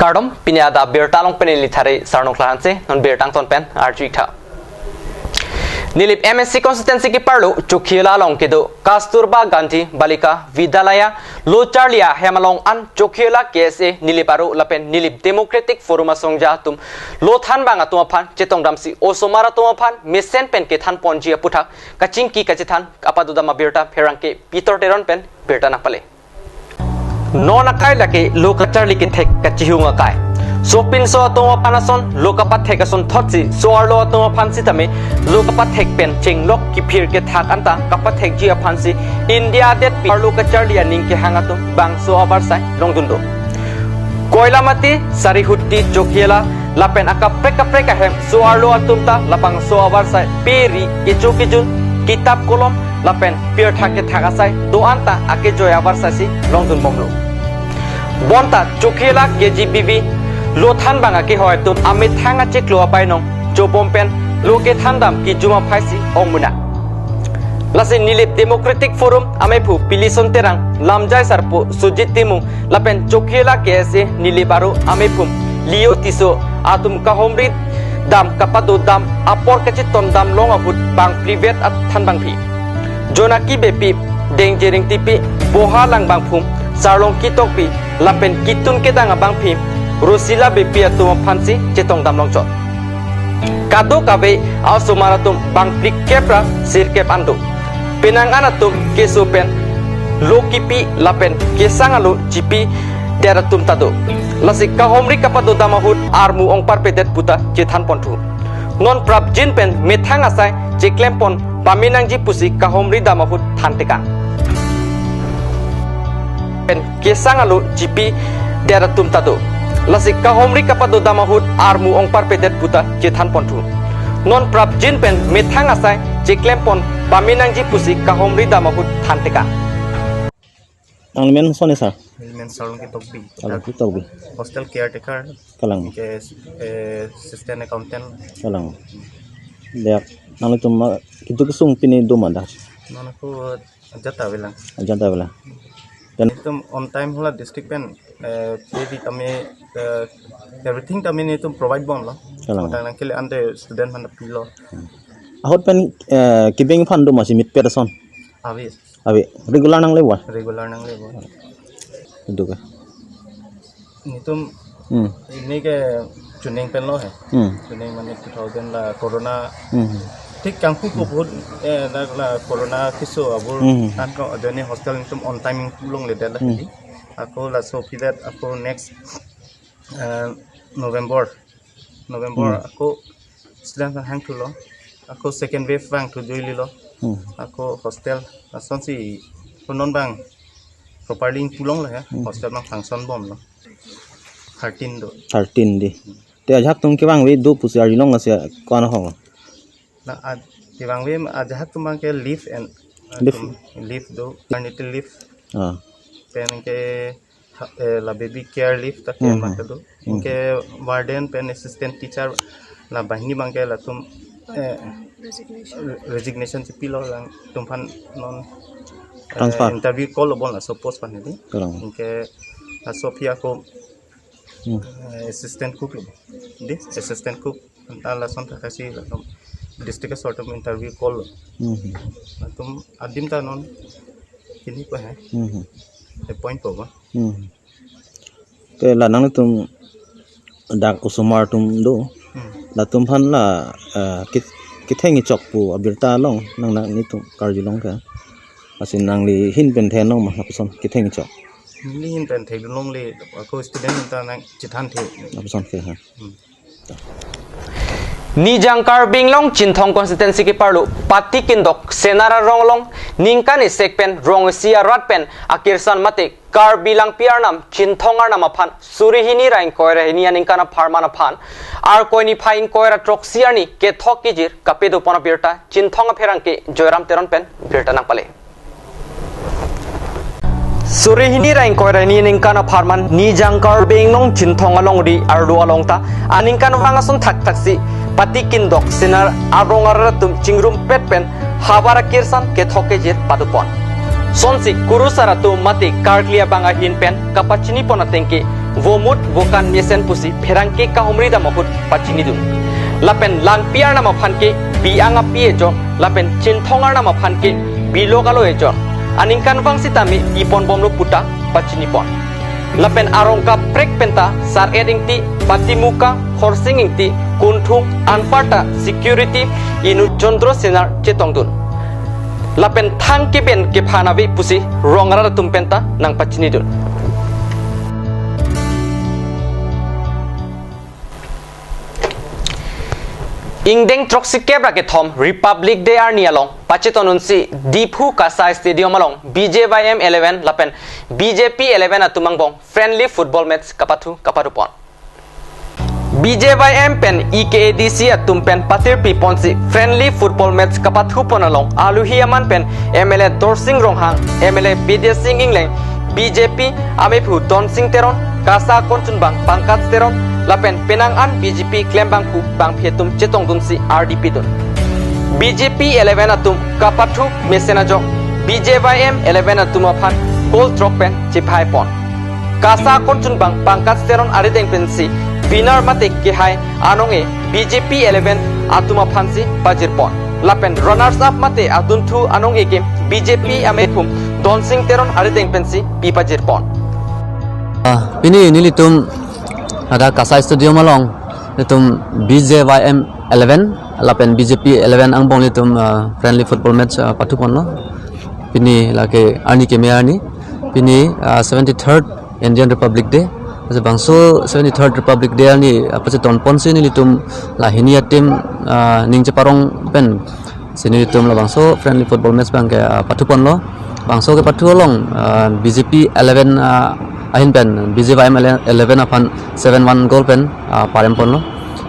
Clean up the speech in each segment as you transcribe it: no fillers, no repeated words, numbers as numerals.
Kardom pinyada bertalong penili thare sarnong klanse non bertang ton pen arjita Nilip MSc consistency ki parlo Chokhila long kido Kasturba Gandhi Balika Vidyalaya Locharlia Hemalong an Chokhila KSA Niliparu lapen Nilip Democratic Forum songja tum Lothan banga tumaphan chetong damsi osomara tumaphan mesen pen ke than ponji puthak kaching ki kachithan apadudama berta pherangke pitor teron pen berta napale non akai lake lokachar likin thek kachihunga kai sopin so toma panason lokapat thekason thotsi soarlo toma phansi tame lokapat thek pen chinglok ki phir ke thak anta kapat thek ji phansi india det pi lokachar lia ning ke hangatum bangso abar sai longdundo koilamati sarihutti Chokhila lapen akaprek hem soarlo atumta lapang so abar sai peri kichukijun kitab kolom lapen pir thake thakasai do anta ake joy abar sai si longdun bomlo bonta Chokhila KGBB Lothan banga ke hoy tum amit thanga cheklo apai nong chopompen loke thandam ki juma phaisi ongmuna lase Nilip Democratic Forum amepu pilison terang lamjai sarpo sujit timu lapen Chokhila KSA Niliparu amepum lio tiso atum kahomri dam kapado dam apor kachiton dam long ahut bang privet at than bang phi jonaki bepi dengjering tipi boha lang bang phum sarlong kitokpi lapen kitun kedanga bang phi Rosila bepia tuma phansi chetong damlong chot kado kabe ausomaratum bang plik kepra sirkep ando penangana tum kesopen lokipi lapen kesangalu jipi deratum tado lasik kahomri kapado damahut armu ong parpedet puta chethan pontu non prap jin pen methang asai cheklempon paminang ji pusi kahomri damahut thantekan pen kesangalu jipi deratum tado lasik kahomri kapado damahut armu ong parpedet puta chethan pontu non prap jin pen methang asai cheklempon paminang ji pusi kahomri damahut thanteka angmen sone sar Elemen salon ke tokbi kalau kita bi hostel caretaker kalang ke assistant accountant kalang lihat nang itu itu kesung pini doma dah nana ko jata bilang ajanta bela dan itu on time hula district pen jadi kami everything kami ni itu provide bom lah kalang kadang kali ande student mana pilo ahot pen kibeng fan doma si mit person habis abi regular nang lewa regular nang lebo itu ka itu ini ke tuning pen lo hai tuning mana 2000 lah corona ठीक कांकु को बहुत ना कोरोना किसो अब तान को अजनी हॉस्टल तुम on time लोंग ले देला ही ako la so pidat ako next November ako student hang tulo ako second wave bang tu joili lo ako hostel asonsi non bang properly pulong la ya hostel bang function bom lo 13 di te ajak tung ke bang we do pusi ari long asia kon ho na divang we ajak tum bang ke leave and leave do maternity leave pen ke la baby care leave tak ke mat do ke warden pen assistant teacher la bahini bang ke la tum resignation si pilo lang tum phan non transfer interview call bon la suppose pan ni ke la Sophia ko assistant cook lo di assistant cook ta la son ta kasi la district sort of interview call tum adim ta non kini ko hai point ko ba ke la nang tum dak usumar tum do la tum phan la kithengi chok pu abirta long nang na ni tum karji long ka asin nang li hin pen then long ma person kithengi chok ni hin pen thek long le ko student ta nang chithan the person ke ha Nijangkar binglong Chinthong constituency ki parlo pati kindok senara ronglong ningkani sekpen rongsia ratpen akirsan mate kar bilang piarnam Chinthongar nama phan surihini rain koira hini ningkana pharmana phan ar koini phain koira troxiani ke thok kijir kapedo pona birta Chinthonga pherangke joyram teron pen birta nang pale Surihini rain koira hini ningkana pharman Nijangkar binglong Chinthong along ri ardu along ta aningkana wangason thak taksi pati kindok sinar arongara tum chingrum petpen habara kirsan ke thokejir padupon sonsi kurusara tu mati karklia banga hin pen kapachini pona tengki vomut vokan mesen pusi pherangke ka humri da mahut pachini dun lapen lang piar nama phanke bianga pie jon lapen chinthongar nama phanke bilokalo ejon aningkan wang sitami ipon bomlo puta pachini pon lapen arongka prek penta sar edingti patimuka horsing ingti kunthung anparta security inu chondro senar chetongdun lapen thang ke ben ke phanabi pusi rongara tumpenta nang pachini dun Ingdeng troksi kebra ke thom Republic Day arni along pachetonunsi Diphu Kasai Stadium along BJYM 11 lapen BJP 11 atumang bong friendly football match kapatu pon BJYM pen EKADC atum pen patir piponsi friendly football match kapatu pon along aluhiaman pen MLA Dorsing Ronghang MLA BD Singh Ingleng BJP Amephu Donsing Teron Kasa Konchunbang Pangkat Teron lapen penangan BJP klembang pu bang phetum chetong dun si RDP dun BJP 11 atum kapathu mesena jong BJYM 11 atum aphan goal drop pen chiphai pon kasa konchun bang pangkat steron arideng pen si winner mate ke hai anonge BJP 11 atum aphan si pajir pon lapen runners up mate adun thu anong ege BJP amethum donsing teron arideng pen si pi pajir pon ini nilitum ada Kasai Stadium along litum BJYM 11 lapen BJP 11 ang bong litum friendly football match patupon lo pini lake ani kemia ni pini 73rd Indian Republic Day ase bangso 73rd Republic Day ni apa se ton pon ni litum lahinia team ning parong pen sini litum la bangso friendly football match bang ke patupon lo bangso ke patu long BJP 11 ahin pen BJYM 11 apan 7-1 goal pen parem pon lo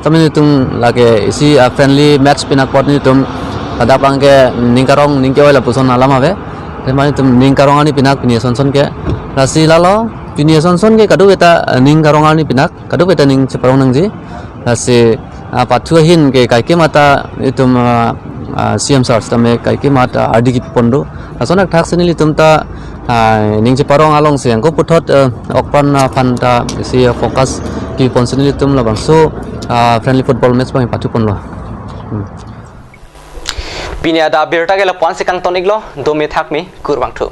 tamen tum lage isi friendly match pinak pot ni tum ada pangke ningkarong ningke wala puson alam ave temani tum ningkarong ani pinak pini son ke rasi lalo pini son ke kadu beta ningkarong ani pinak kadu beta ning ceparong nangji rasi patu hin ke kaike mata itum CM Stars tame kaike mata adigi pondo asonak thak senili tum ta ning parong along siang ko puthot okpan phanta si focus ki ponsenili tum la bangso friendly football match bang patupon lo pinia da birta gela pon sekang tonik lo do me thak mi kurbang thu